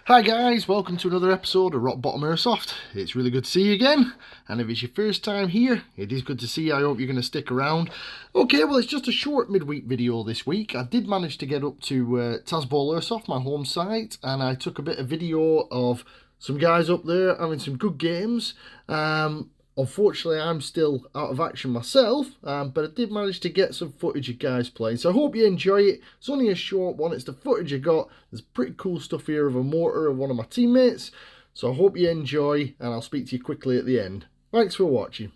Hi guys, welcome to another episode of Rock Bottom Airsoft. It's really good to see you again, and if it's your first time here, it is good to see you. I hope you're going to stick around. Okay, well, it's just a short midweek video this week. I did manage to get up to Tasball Airsoft, my home site, and I took a bit of video of some guys up there having some good games. Unfortunately, I'm still out of action myself, but I did manage to get some footage of guys playing. So I hope you enjoy it. It's only a short one. It's the footage I got. There's pretty cool stuff here of a mortar of one of my teammates. So I hope you enjoy, and I'll speak to you quickly at the end. Thanks for watching.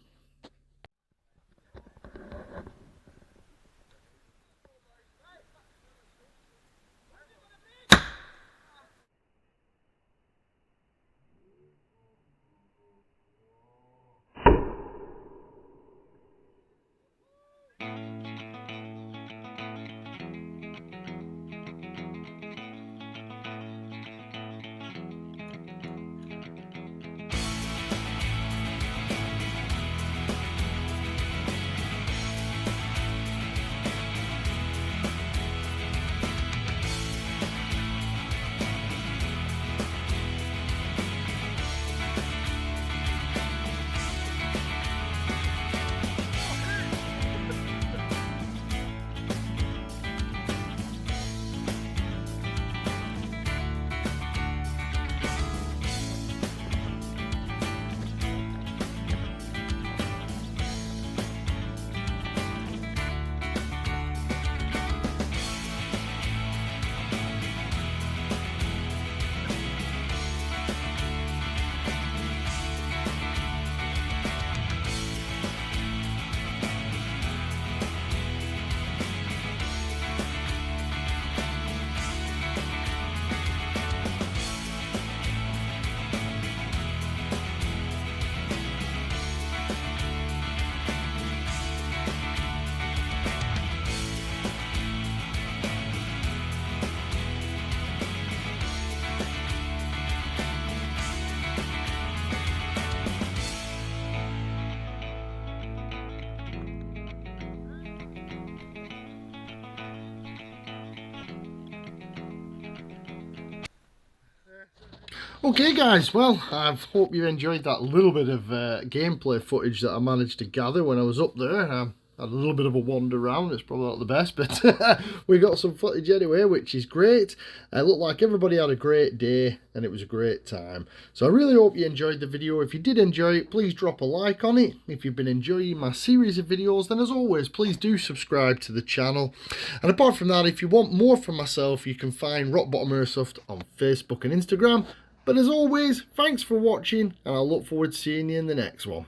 Okay guys, well, I hope you enjoyed that little bit of gameplay footage that I managed to gather when I was up there. I had a little bit of a wander around. It's probably not the best, but we got some footage anyway, which is great. It looked like everybody had a great day and it was a great time. So I really hope you enjoyed the video. If you did enjoy it, please drop a like on it. If you've been enjoying my series of videos, then as always, please do subscribe to the channel. And apart from that, if you want more from myself, you can find Rock Bottom Airsoft on Facebook and Instagram. But as always, thanks for watching, and I'll look forward to seeing you in the next one.